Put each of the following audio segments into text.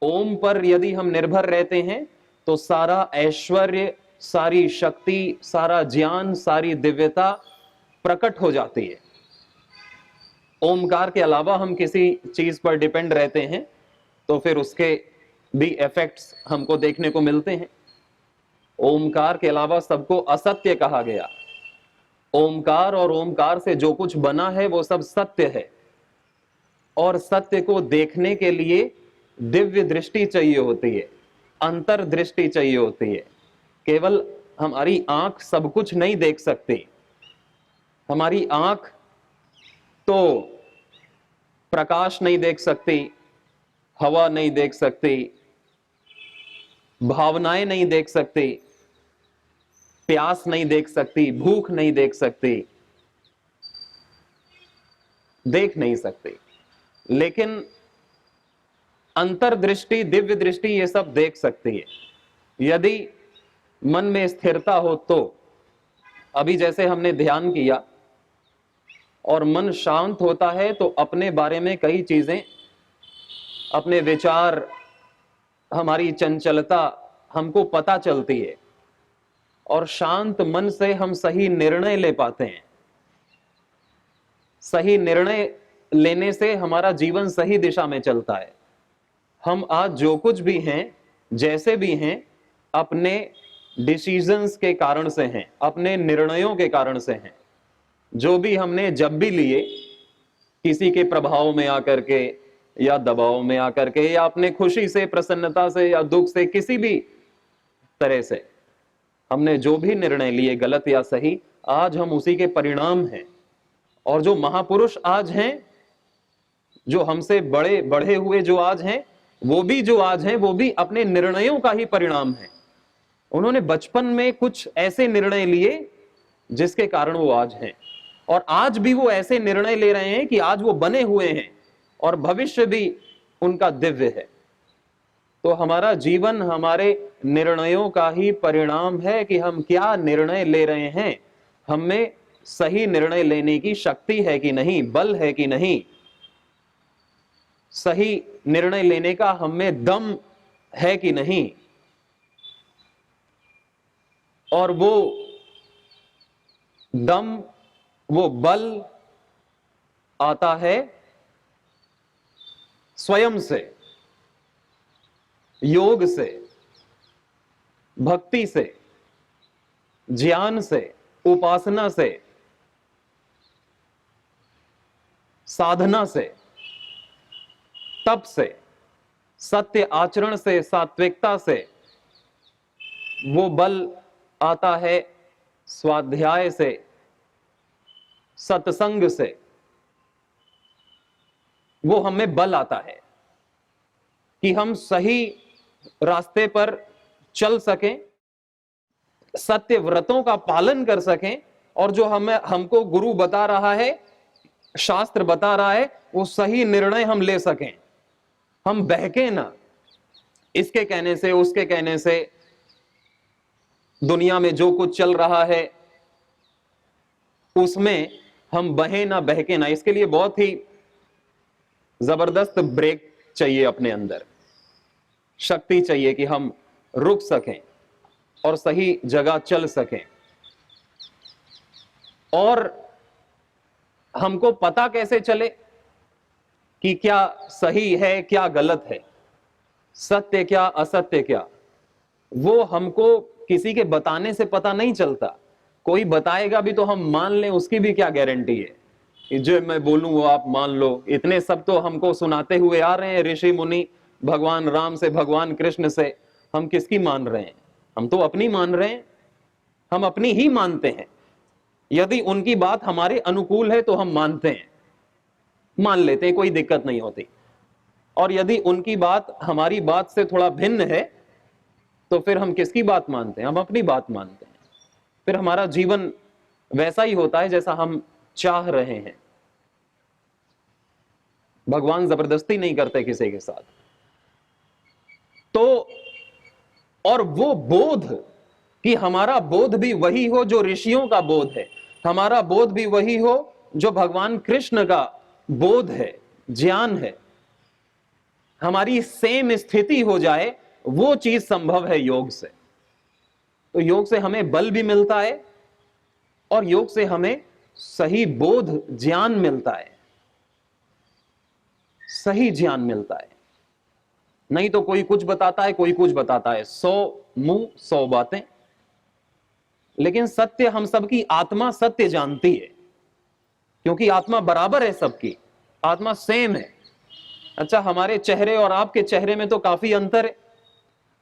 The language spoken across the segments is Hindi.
ओम पर यदि हम निर्भर रहते हैं तो सारा ऐश्वर्य, सारी शक्ति, सारा ज्ञान, सारी दिव्यता प्रकट हो जाती है। ओमकार के अलावा हम किसी चीज पर डिपेंड रहते हैं तो फिर उसके भी इफेक्ट्स हमको देखने को मिलते हैं। ओमकार के अलावा सबको असत्य कहा गया। ओमकार और ओमकार से जो कुछ बना है वो सब सत्य है, और सत्य को देखने के लिए दिव्य दृष्टि चाहिए होती है, अंतर्दृष्टि चाहिए होती है। केवल हमारी आंख सब कुछ नहीं देख सकती। हमारी आंख तो प्रकाश नहीं देख सकती, हवा नहीं देख सकती, भावनाएं नहीं देख सकती, प्यास नहीं देख सकती, भूख नहीं देख सकती, देख नहीं सकती। लेकिन अंतर्दृष्टि, दिव्य दृष्टि ये सब देख सकती है यदि मन में स्थिरता हो तो। अभी जैसे हमने ध्यान किया और मन शांत होता है तो अपने बारे में कई चीजें, अपने विचार, हमारी चंचलता हमको पता चलती है, और शांत मन से हम सही निर्णय ले पाते हैं। सही निर्णय लेने से हमारा जीवन सही दिशा में चलता है। हम आज जो कुछ भी हैं, जैसे भी हैं, अपने डिसीजंस के कारण से हैं, अपने निर्णयों के कारण से हैं। जो भी हमने जब भी लिए, किसी के प्रभाव में आकर के या दबाव में आकर के, या अपने खुशी से, प्रसन्नता से या दुख से, किसी भी तरह से हमने जो भी निर्णय लिए, गलत या सही, आज हम उसी के परिणाम हैं। और जो महापुरुष आज हैं, जो हमसे बड़े बढ़े हुए जो आज हैं, वो भी जो आज हैं, वो भी अपने निर्णयों का ही परिणाम है। उन्होंने बचपन में कुछ ऐसे निर्णय लिए जिसके कारण वो आज हैं, और आज भी वो ऐसे निर्णय ले रहे हैं कि आज वो बने हुए हैं, और भविष्य भी उनका दिव्य है। तो हमारा जीवन हमारे निर्णयों का ही परिणाम है कि हम क्या निर्णय ले रहे हैं। हमें सही निर्णय लेने की शक्ति है कि नहीं, बल है कि नहीं, सही निर्णय लेने का हमें दम है कि नहीं। और वो दम, वो बल आता है स्वयं से, योग से, भक्ति से, ज्ञान से, उपासना से, साधना से, तप से, सत्य आचरण से, सात्विकता से। वो बल आता है स्वाध्याय से, सत्संग से। वो हमें बल आता है कि हम सही रास्ते पर चल सकें, सत्य व्रतों का पालन कर सकें, और जो हमको गुरु बता रहा है, शास्त्र बता रहा है, वो सही निर्णय हम ले सकें। हम बहके ना इसके कहने से, उसके कहने से, दुनिया में जो कुछ चल रहा है उसमें हम बहे ना, बहके ना। इसके लिए बहुत ही जबरदस्त ब्रेक चाहिए, अपने अंदर शक्ति चाहिए कि हम रुक सकें और सही जगह चल सकें। और हमको पता कैसे चले कि क्या सही है, क्या गलत है, सत्य क्या, असत्य क्या? वो हमको किसी के बताने से पता नहीं चलता। कोई बताएगा भी तो हम मान लें, उसकी भी क्या गारंटी है कि जो मैं बोलूं वो आप मान लो। इतने सब तो हमको सुनाते हुए आ रहे हैं ऋषि मुनि, भगवान राम से, भगवान कृष्ण से। हम किसकी मान रहे हैं? हम तो अपनी मान रहे हैं, हम अपनी ही मानते हैं। यदि उनकी बात हमारे अनुकूल है तो हम मानते हैं, मान लेते हैं, कोई दिक्कत नहीं होती। और यदि उनकी बात हमारी बात से थोड़ा भिन्न है तो फिर हम किसकी बात मानते हैं? हम अपनी बात मानते हैं। फिर हमारा जीवन वैसा ही होता है जैसा हम चाह रहे हैं। भगवान जबरदस्ती नहीं करते किसी के साथ। तो और वो बोध, कि हमारा बोध भी वही हो जो ऋषियों का बोध है, हमारा बोध भी वही हो जो भगवान कृष्ण का बोध है, ज्ञान है। हमारी सेम स्थिति हो जाए, वो चीज संभव है योग से। तो योग से हमें बल भी मिलता है और योग से हमें सही बोध ज्ञान मिलता है, सही ज्ञान मिलता है। नहीं तो कोई कुछ बताता है, कोई कुछ बताता है, 100 मुंह 100 बातें। लेकिन सत्य हम सबकी आत्मा सत्य जानती है, क्योंकि आत्मा बराबर है सबकी, आत्मा सेम है। अच्छा, हमारे चेहरे और आपके चेहरे में तो काफी अंतर है,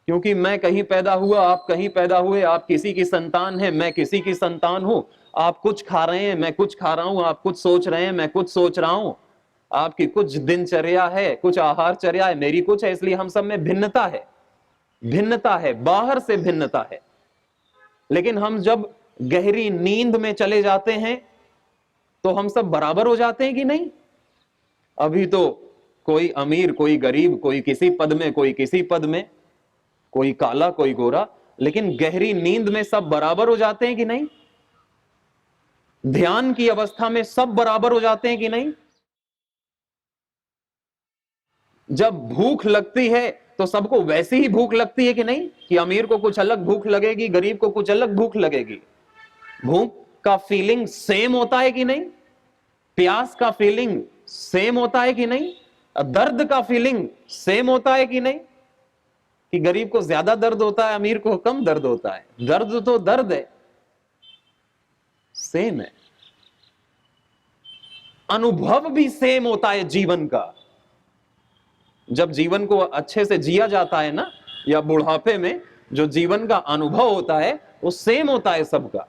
क्योंकि मैं कहीं पैदा हुआ, आप कहीं पैदा हुए, आप किसी की संतान है, मैं किसी की संतान हूं। आप कुछ खा रहे हैं, मैं कुछ खा रहा हूं, आप कुछ सोच रहे हैं, मैं कुछ सोच रहा हूं। आपकी कुछ दिनचर्या है, कुछ आहारचर्या है, मेरी कुछ है, इसलिए हम सब में भिन्नता है, भिन्नता है, बाहर से भिन्नता है। लेकिन हम जब गहरी नींद में चले जाते हैं तो हम सब बराबर हो जाते हैं कि नहीं? अभी तो कोई अमीर, कोई गरीब, कोई किसी पद में, कोई किसी पद में, कोई काला, कोई गोरा, लेकिन गहरी नींद में सब बराबर हो जाते हैं कि नहीं? ध्यान की अवस्था में सब बराबर हो जाते हैं कि नहीं? जब भूख लगती है तो सबको वैसी ही भूख लगती है कि नहीं? कि अमीर को कुछ अलग भूख लगेगी, गरीब को कुछ अलग भूख लगेगी। भूख का फीलिंग सेम होता है कि नहीं? प्यास का फीलिंग सेम होता है कि नहीं? दर्द का फीलिंग सेम होता है कि नहीं? कि गरीब को ज्यादा दर्द होता है, अमीर को कम दर्द होता है? दर्द तो दर्द है, सेम है। अनुभव भी सेम होता है जीवन का। जब जीवन को अच्छे से जिया जाता है ना, या बुढ़ापे में जो जीवन का अनुभव होता है वो सेम होता है सबका।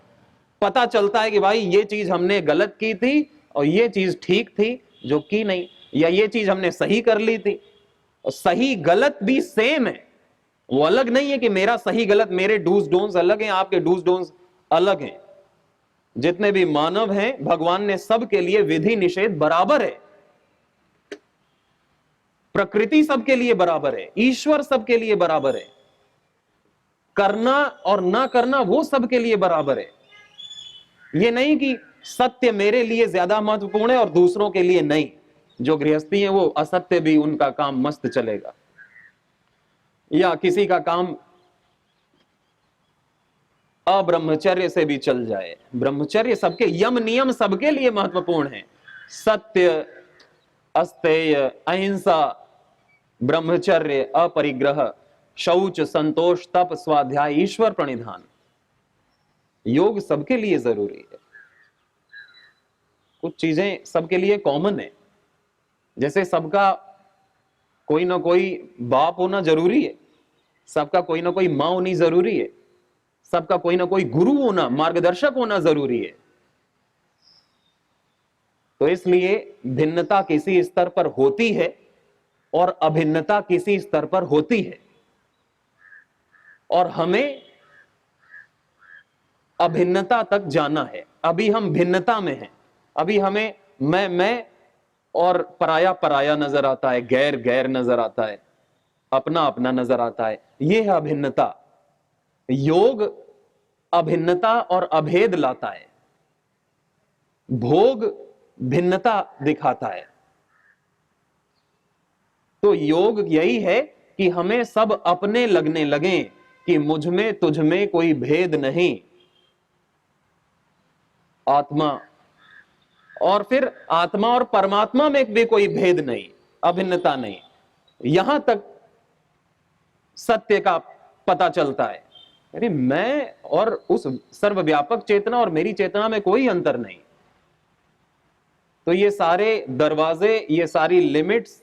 पता चलता है कि भाई ये चीज हमने गलत की थी और ये चीज ठीक थी जो की नहीं, या ये चीज हमने सही कर ली थी। और सही गलत भी सेम है, वो अलग नहीं है कि मेरा सही गलत, मेरे डूज डोंस अलग हैं, आपके डूज डोंस अलग हैं। जितने भी मानव हैं, भगवान ने सबके लिए विधि निषेध बराबर है। प्रकृति सबके लिए बराबर है, ईश्वर सबके लिए बराबर है, करना और ना करना वो सबके लिए बराबर है। ये नहीं कि सत्य मेरे लिए ज्यादा महत्वपूर्ण है और दूसरों के लिए नहीं। जो गृहस्थी है वो असत्य भी उनका काम मस्त चलेगा, या किसी का काम अब्रह्मचर्य से भी चल जाए। ब्रह्मचर्य सबके, यम नियम सबके लिए महत्वपूर्ण है। सत्य, अस्तेय, अहिंसा, ब्रह्मचर्य, अपरिग्रह, शौच, संतोष, तप, स्वाध्याय, ईश्वर प्रणिधान, योग सबके लिए जरूरी है। कुछ चीजें सबके लिए कॉमन है, जैसे सबका कोई ना कोई बाप होना जरूरी है, सबका कोई ना कोई मां होनी जरूरी है, सबका कोई ना कोई गुरु होना, मार्गदर्शक होना जरूरी है। तो इसलिए भिन्नता किसी स्तर पर होती है और अभिन्नता किसी स्तर पर होती है, और हमें अभिन्नता तक जाना है। अभी हम भिन्नता में हैं, अभी हमें मैं और पराया पराया नजर आता है, गैर गैर नजर आता है, अपना अपना नजर आता है। यह है अभिन्नता। योग अभिन्नता और अभेद लाता है, भोग भिन्नता दिखाता है। तो योग यही है कि हमें सब अपने लगने लगे, कि मुझ में तुझ में कोई भेद नहीं, आत्मा और फिर आत्मा और परमात्मा में भी कोई भेद नहीं, अभिन्नता नहीं। यहां तक सत्य का पता चलता है। अरे मैं और उस सर्वव्यापक चेतना और मेरी चेतना में कोई अंतर नहीं। तो ये सारे दरवाजे, ये सारी लिमिट्स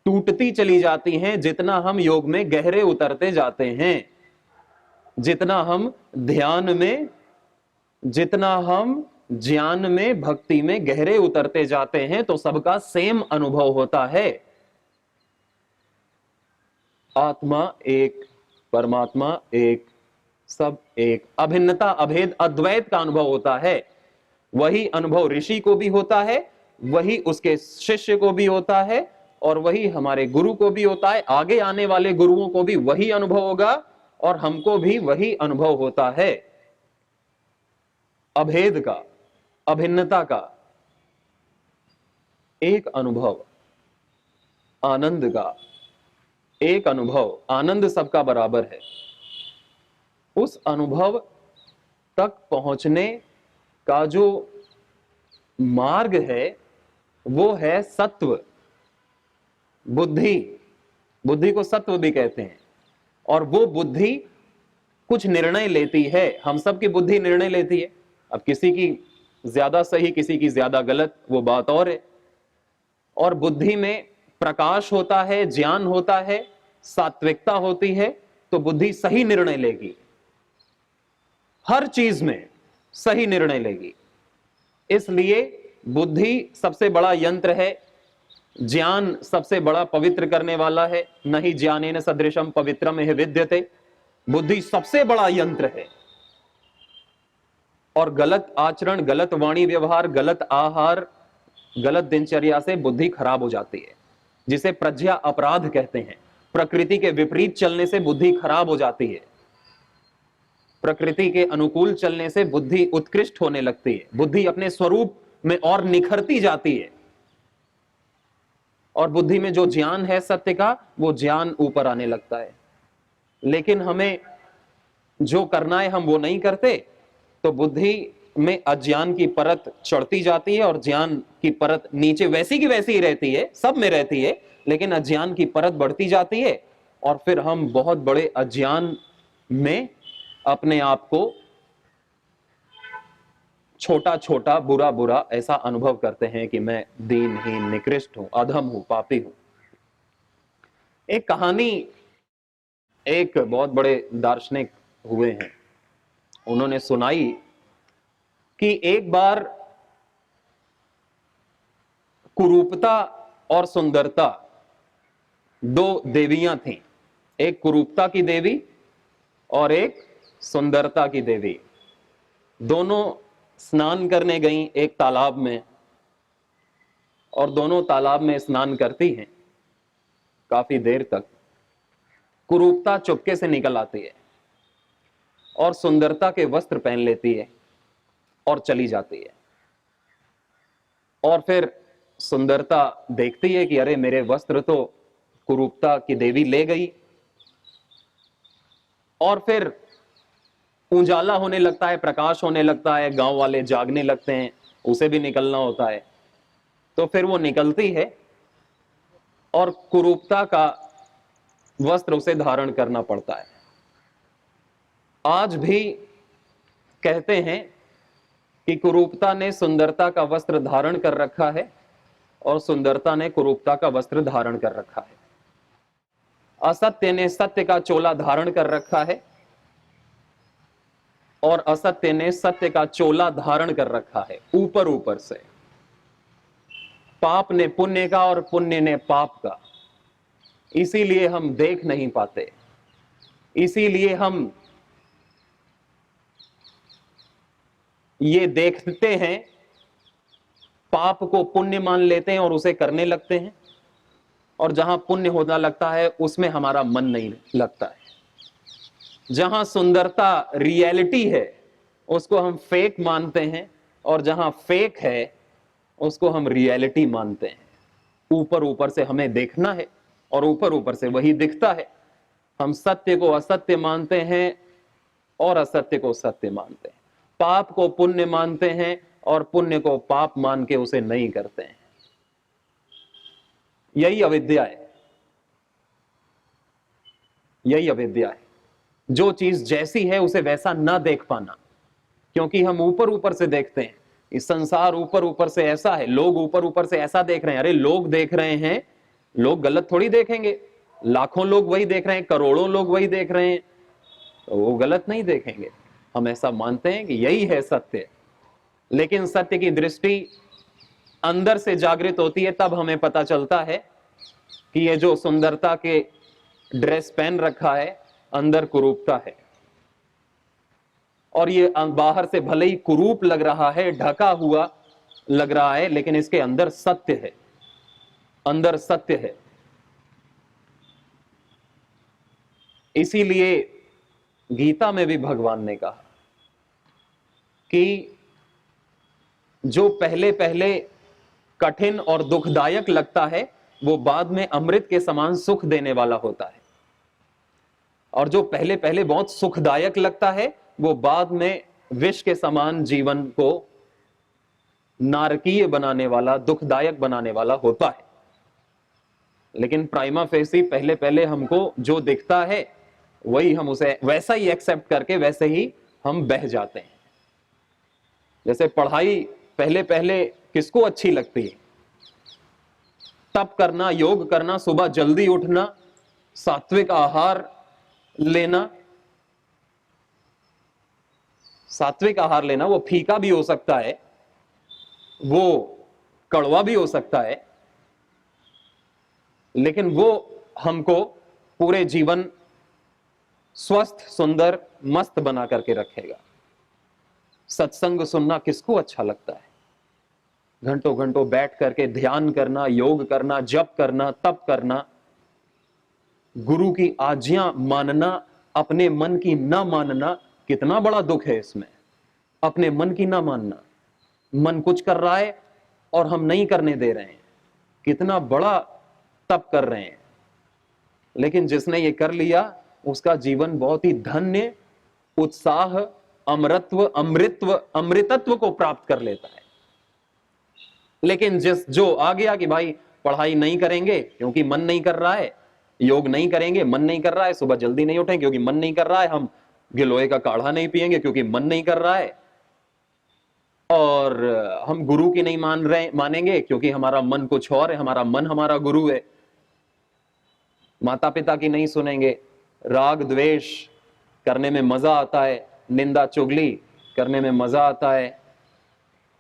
टूटती चली जाती हैं जितना हम योग में गहरे उतरते जाते हैं, जितना हम ध्यान में, जितना हम ज्ञान में, भक्ति में गहरे उतरते जाते हैं, तो सबका सेम अनुभव होता है। आत्मा एक, परमात्मा एक, सब एक। अभिन्नता, अभेद, अद्वैत का अनुभव होता है। वही अनुभव ऋषि को भी होता है, वही उसके शिष्य को भी होता है, और वही हमारे गुरु को भी होता है। आगे आने वाले गुरुओं को भी वही अनुभव होगा और हमको भी वही अनुभव होता है, अभेद का, अभिन्नता का एक अनुभव, आनंद का, एक अनुभव, आनंद सबका बराबर है, उस अनुभव तक पहुंचने का जो मार्ग है वो है सत्व, बुद्धि। बुद्धि को सत्व भी कहते हैं। और वो बुद्धि कुछ निर्णय लेती है। हम सब की बुद्धि निर्णय लेती है। अब किसी की ज्यादा सही, किसी की ज्यादा गलत, वो बात और है। और बुद्धि में प्रकाश होता है, ज्ञान होता है, सात्विकता होती है, तो बुद्धि सही निर्णय लेगी, हर चीज में सही निर्णय लेगी। इसलिए बुद्धि सबसे बड़ा यंत्र है, ज्ञान सबसे बड़ा पवित्र करने वाला है। नहीं ज्ञानेन सदृशम पवित्रम इह विद्यते। बुद्धि सबसे बड़ा यंत्र है। और गलत आचरण, गलत वाणी व्यवहार, गलत आहार, गलत दिनचर्या से बुद्धि खराब हो जाती है, जिसे प्रज्ञा अपराध कहते हैं। प्रकृति के विपरीत चलने से बुद्धि खराब हो जाती है। प्रकृति के अनुकूल चलने से बुद्धि उत्कृष्ट होने लगती है, बुद्धि अपने स्वरूप में और निखरती जाती है। और बुद्धि में जो ज्ञान है सत्य का, वो ज्ञान ऊपर आने लगता है। लेकिन हमें जो करना है हम वो नहीं करते, तो बुद्धि में अज्ञान की परत चढ़ती जाती है और ज्ञान की परत नीचे वैसी की वैसी ही रहती है, सब में रहती है, लेकिन अज्ञान की परत बढ़ती जाती है। और फिर हम बहुत बड़े अज्ञान में अपने आप को छोटा छोटा, बुरा बुरा ऐसा अनुभव करते हैं कि मैं दीनहीन, निकृष्ट हूं, अधम हूं, पापी हूं। एक कहानी, एक बहुत बड़े दार्शनिक हुए हैं, उन्होंने सुनाई कि एक बार कुरूपता और सुंदरता, दो देवियां थीं। एक कुरूपता की देवी और एक सुंदरता की देवी। दोनों स्नान करने गईं एक तालाब में, और दोनों तालाब में स्नान करती हैं काफी देर तक। कुरूपता चुपके से निकल आती है और सुंदरता के वस्त्र पहन लेती है और चली जाती है। और फिर सुंदरता देखती है कि अरे मेरे वस्त्र तो कुरूपता की देवी ले गई। और फिर उजाला होने लगता है, प्रकाश होने लगता है, गांव वाले जागने लगते हैं, उसे भी निकलना होता है। तो फिर वो निकलती है और कुरूपता का वस्त्र उसे धारण करना पड़ता है। आज भी कहते हैं कि कुरूपता ने सुंदरता का वस्त्र धारण कर रखा है और सुंदरता ने कुरूपता का वस्त्र धारण कर रखा है। असत्य ने सत्य का चोला धारण कर रखा है और असत्य ने सत्य का चोला धारण कर रखा है, ऊपर ऊपर से। पाप ने पुण्य का और पुण्य ने पाप का। इसीलिए हम देख नहीं पाते, इसीलिए हम ये देखते हैं, पाप को पुण्य मान लेते हैं और उसे करने लगते हैं, और जहां पुण्य होना लगता है उसमें हमारा मन नहीं लगता है। जहां सुंदरता रियलिटी है उसको हम फेक मानते हैं, और जहां फेक है उसको हम रियलिटी मानते हैं। ऊपर ऊपर से हमें देखना है और ऊपर ऊपर से वही दिखता है। हम सत्य को असत्य मानते हैं और असत्य को सत्य मानते हैं। पाप को पुण्य मानते हैं और पुण्य को पाप मान के उसे नहीं करते हैं। यही अविद्या है, यही अविद्या है। जो चीज जैसी है उसे वैसा ना देख पाना, क्योंकि हम ऊपर ऊपर से देखते हैं। इस संसार ऊपर ऊपर से ऐसा है, लोग ऊपर ऊपर से ऐसा देख रहे हैं। अरे लोग देख रहे हैं, लोग गलत थोड़ी देखेंगे। लाखों लोग वही देख रहे हैं, करोड़ों लोग वही देख रहे हैं, तो वो गलत नहीं देखेंगे। हम ऐसा मानते हैं कि यही है सत्य। लेकिन सत्य की दृष्टि अंदर से जागृत होती है, तब हमें पता चलता है कि ये जो सुंदरता के ड्रेस पहन रखा है, अंदर कुरूपता है। और ये बाहर से भले ही कुरूप लग रहा है, ढका हुआ लग रहा है, लेकिन इसके अंदर सत्य है, अंदर सत्य है। इसीलिए गीता में भी भगवान ने कहा कि जो पहले पहले कठिन और दुखदायक लगता है, वो बाद में अमृत के समान सुख देने वाला होता है, और जो पहले पहले बहुत सुखदायक लगता है वो बाद में विष के समान जीवन को नारकीय बनाने वाला, दुखदायक बनाने वाला होता है। लेकिन प्राइमा फेसी पहले पहले हमको जो दिखता है वही हम उसे वैसा ही एक्सेप्ट करके वैसे ही हम बह जाते हैं। जैसे पढ़ाई पहले पहले किसको अच्छी लगती है? तप करना, योग करना, सुबह जल्दी उठना, सात्विक आहार लेना। सात्विक आहार लेना वो फीका भी हो सकता है, वो कड़वा भी हो सकता है, लेकिन वो हमको पूरे जीवन स्वस्थ, सुंदर, मस्त बना करके रखेगा। सत्संग सुनना किसको अच्छा लगता है? घंटों घंटों बैठ करके ध्यान करना, योग करना, जप करना, तप करना, गुरु की आज्ञा मानना, अपने मन की ना मानना। कितना बड़ा दुख है इसमें, अपने मन की ना मानना। मन कुछ कर रहा है और हम नहीं करने दे रहे हैं, कितना बड़ा तप कर रहे हैं। लेकिन जिसने ये कर लिया उसका जीवन बहुत ही धन्य, उत्साह, अमरत्व, अमृतत्व को प्राप्त कर लेता है। लेकिन जो आ गया कि भाई पढ़ाई नहीं करेंगे क्योंकि मन नहीं कर रहा है, योग नहीं करेंगे मन नहीं कर रहा है, सुबह जल्दी नहीं उठेंगे क्योंकि मन नहीं कर रहा है, हम गिलोय का काढ़ा नहीं पिएंगे क्योंकि मन नहीं कर रहा है, और हम गुरु की नहीं मानेंगे क्योंकि हमारा मन कुछ और है, हमारा मन हमारा गुरु है। माता पिता की नहीं सुनेंगे, राग द्वेष करने में मजा आता है, निंदा चुगली करने में मजा आता है,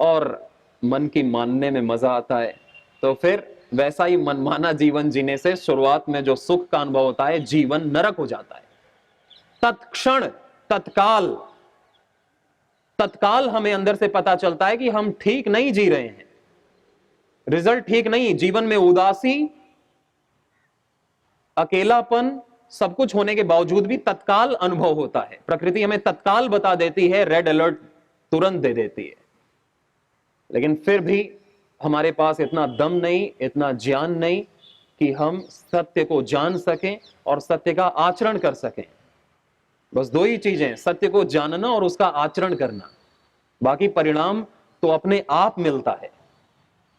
और मन की मानने में मजा आता है। तो फिर वैसा ही मनमाना जीवन जीने से शुरुआत में जो सुख का अनुभव होता है, जीवन नरक हो जाता है। तत्क्षण, तत्काल हमें अंदर से पता चलता है कि हम ठीक नहीं जी रहे हैं, रिजल्ट ठीक नहीं। जीवन में उदासी, अकेलापन, सब कुछ होने के बावजूद भी तत्काल अनुभव होता है। प्रकृति हमें तत्काल बता देती है, रेड अलर्ट तुरंत दे देती है। लेकिन फिर भी हमारे पास इतना दम नहीं, इतना ज्ञान नहीं कि हम सत्य को जान सकें और सत्य का आचरण कर सकें। बस दो ही चीजें, सत्य को जानना और उसका आचरण करना। बाकी परिणाम तो अपने आप मिलता है।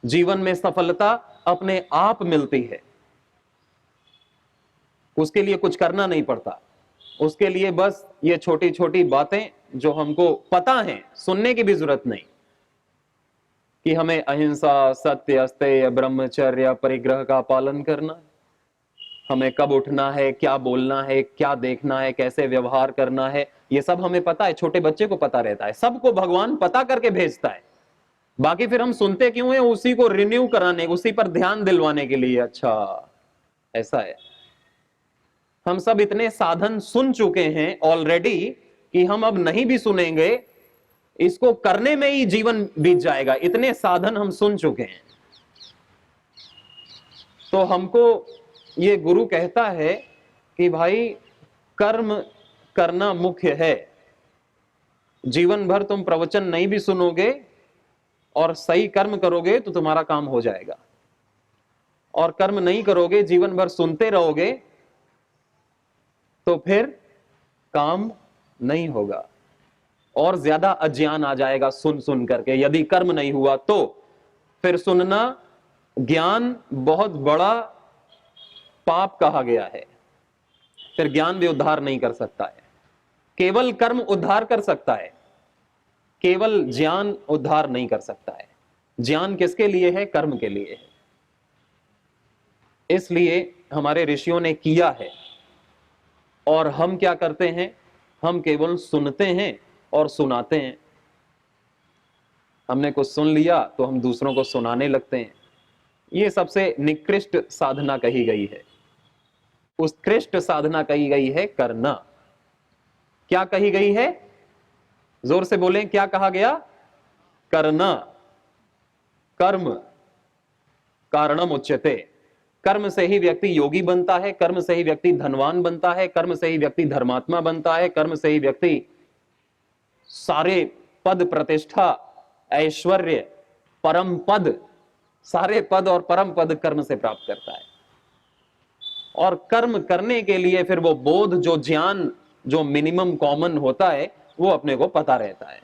जीवन में सफलता अपने आप मिलती है, उसके लिए कुछ करना नहीं पड़ता। उसके लिए बस ये छोटी छोटी बातें जो हमको पता है, सुनने की भी जरूरत नहीं कि हमें अहिंसा, सत्य, अस्तेय, ब्रह्मचर्य, परिग्रह का पालन करना है, हमें कब उठना है, क्या बोलना है, क्या देखना है, कैसे व्यवहार करना है, ये सब हमें पता है। छोटे बच्चे को पता रहता है, सबको भगवान पता करके भेजता है। बाकी फिर हम सुनते क्यों हैं? उसी को रिन्यू कराने, उसी पर ध्यान दिलवाने के लिए। अच्छा ऐसा है, हम सब इतने साधन सुन चुके हैं ऑलरेडी कि हम अब नहीं भी सुनेंगे, इसको करने में ही जीवन बीत जाएगा। इतने साधन हम सुन चुके हैं। तो हमको ये गुरु कहता है कि भाई कर्म करना मुख्य है। जीवन भर तुम प्रवचन नहीं भी सुनोगे और सही कर्म करोगे तो तुम्हारा काम हो जाएगा, और कर्म नहीं करोगे, जीवन भर सुनते रहोगे तो फिर काम नहीं होगा और ज्यादा अज्ञान आ जाएगा सुन सुन करके। यदि कर्म नहीं हुआ तो फिर सुनना ज्ञान बहुत बड़ा पाप कहा गया है। फिर ज्ञान भी उद्धार नहीं कर सकता है, केवल कर्म उद्धार कर सकता है, केवल ज्ञान उद्धार नहीं कर सकता है। ज्ञान किसके लिए है? कर्म के लिए है। इसलिए हमारे ऋषियों ने किया है, और हम क्या करते हैं? हम केवल सुनते हैं और सुनाते हैं। हमने कुछ सुन लिया तो हम दूसरों को सुनाने लगते हैं। ये सबसे निकृष्ट साधना कही गई है। उत्कृष्ट साधना कही गई है करना। क्या कही गई है? जोर से बोलें, क्या कहा गया? करना। कर्म कारणम उच्यते। कर्म से ही व्यक्ति योगी बनता है, कर्म से ही व्यक्ति धनवान बनता है, कर्म से ही व्यक्ति धर्मात्मा बनता है, कर्म से ही व्यक्ति सारे पद, प्रतिष्ठा, ऐश्वर्य, परम पद सारे पद और परम पद कर्म से प्राप्त करता है। और कर्म करने के लिए फिर वो बोध, जो ज्ञान, जो मिनिमम कॉमन होता है, वो अपने को पता रहता है।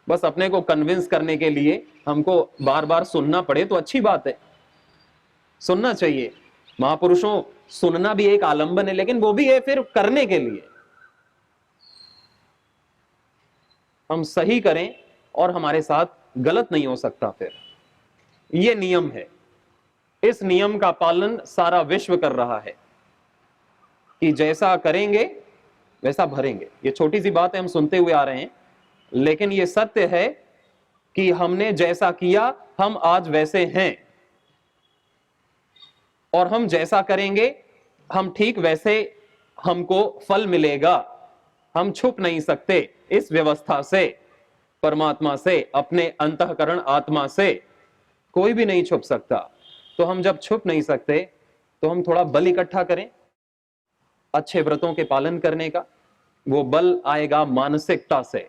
बस अपने को कन्विंस करने के लिए हमको बार बार सुनना पड़े तो अच्छी बात है, सुनना चाहिए। महापुरुषों, सुनना भी एक आलंबन है, लेकिन वो भी है फिर करने के लिए। हम सही करें और हमारे साथ गलत नहीं हो सकता। फिर ये नियम है, इस नियम का पालन सारा विश्व कर रहा है कि जैसा करेंगे वैसा भरेंगे। ये छोटी सी बात है, हम सुनते हुए आ रहे हैं, लेकिन ये सत्य है कि हमने जैसा किया हम आज वैसे हैं, और हम जैसा करेंगे हम ठीक वैसे हमको फल मिलेगा। हम छुप नहीं सकते इस व्यवस्था से, परमात्मा से, अपने अंतःकरण आत्मा से कोई भी नहीं छुप सकता। तो हम जब छुप नहीं सकते तो हम थोड़ा बल इकट्ठा करें अच्छे व्रतों के पालन करने का। वो बल आएगा मानसिकता से,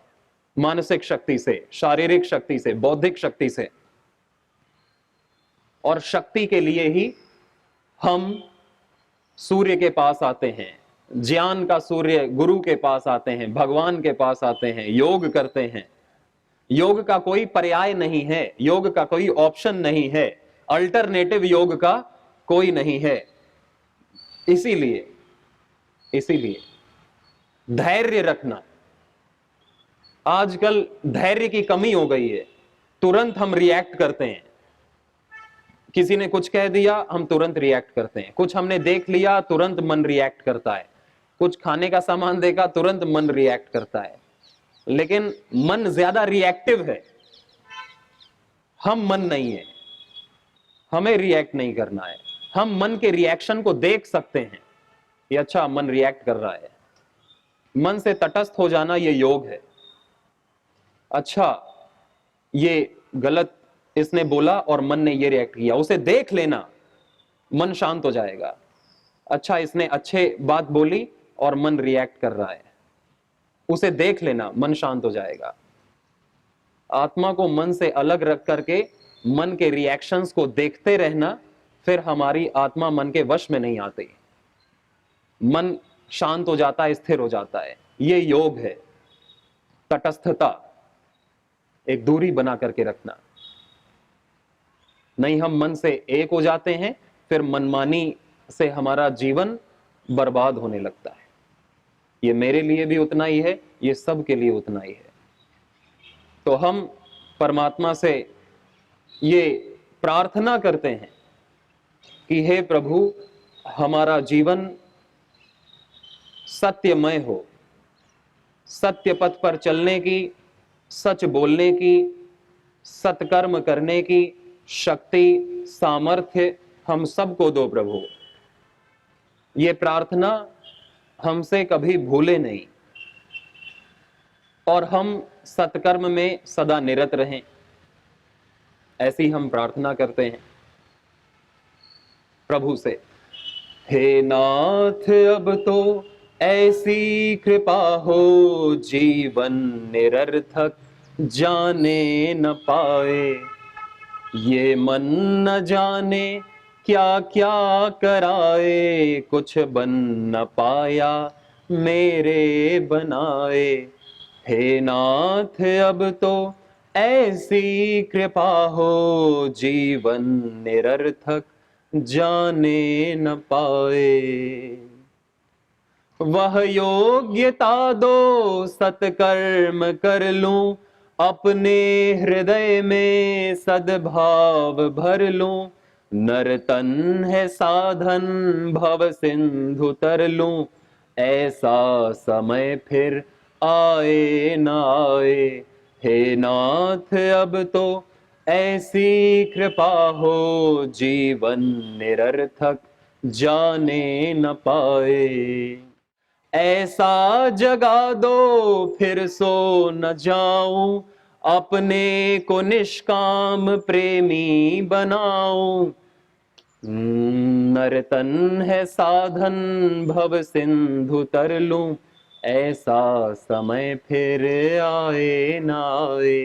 मानसिक शक्ति से, शारीरिक शक्ति से, बौद्धिक शक्ति से। और शक्ति के लिए ही हम सूर्य के पास आते हैं, ज्ञान का सूर्य गुरु के पास आते हैं, भगवान के पास आते हैं, योग करते हैं। योग का कोई पर्याय नहीं है, योग का कोई ऑप्शन नहीं है, अल्टरनेटिव योग का कोई नहीं है। इसीलिए धैर्य रखना। आजकल धैर्य की कमी हो गई है, तुरंत हम रिएक्ट करते हैं। किसी ने कुछ कह दिया हम तुरंत रिएक्ट करते हैं, कुछ हमने देख लिया तुरंत मन रिएक्ट करता है, कुछ खाने का सामान देखा तुरंत मन रिएक्ट करता है। लेकिन मन ज्यादा रिएक्टिव है, हम मन नहीं है, हमें रिएक्ट नहीं करना है। हम मन के रिएक्शन को देख सकते हैं, ये अच्छा मन रिएक्ट कर रहा है, मन से तटस्थ हो जाना ये योग है। अच्छा ये गलत इसने बोला और मन ने ये रिएक्ट किया, उसे देख लेना, मन शांत हो जाएगा। अच्छा इसने अच्छे बात बोली और मन रिएक्ट कर रहा है, उसे देख लेना, मन शांत हो जाएगा। आत्मा को मन से अलग रख करके मन के रिएक्शंस को देखते रहना, फिर हमारी आत्मा मन के वश में नहीं आती, मन शांत हो जाता है, स्थिर हो जाता है। ये योग है, तटस्थता, एक दूरी बना करके रखना। नहीं हम मन से एक हो जाते हैं, फिर मनमानी से हमारा जीवन बर्बाद होने लगता है। ये मेरे लिए भी उतना ही है, ये सब के लिए उतना ही है। तो हम परमात्मा से ये प्रार्थना करते हैं कि हे प्रभु हमारा जीवन सत्यमय हो, सत्य पथ पर चलने की, सच बोलने की, सत्कर्म करने की शक्ति, सामर्थ्य हम सबको दो प्रभु। ये प्रार्थना हमसे कभी भूले नहीं, और हम सत्कर्म में सदा निरत रहें, ऐसी हम प्रार्थना करते हैं प्रभु से। हे नाथ अब तो ऐसी कृपा हो, जीवन निरर्थक जाने न पाए। ये मन न जाने क्या क्या कराए, कुछ बन न पाया मेरे बनाए। हे नाथ अब तो ऐसी कृपा हो, जीवन निरर्थक जाने न पाए। वह योग्यता दो सत्कर्म कर लूं, अपने हृदय में सद्भाव भर लूं। नर्तन है साधन भव सिंधु तर लूं, ऐसा समय फिर आए न आए। हे नाथ अब तो ऐसी कृपा हो, जीवन निरर्थक जाने न पाए। ऐसा जगा दो फिर सो न जाऊं, अपने को निष्काम प्रेमी बनाऊं। नर्तन है साधन भव सिंधु तर लूं, ऐसा समय फिर आए न आए।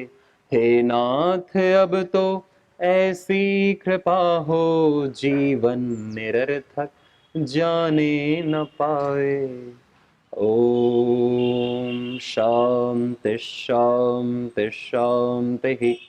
हे नाथ अब तो ऐसी कृपा हो जीवन निरर्थक जाने न पाए। ओम शांति शांति शांति।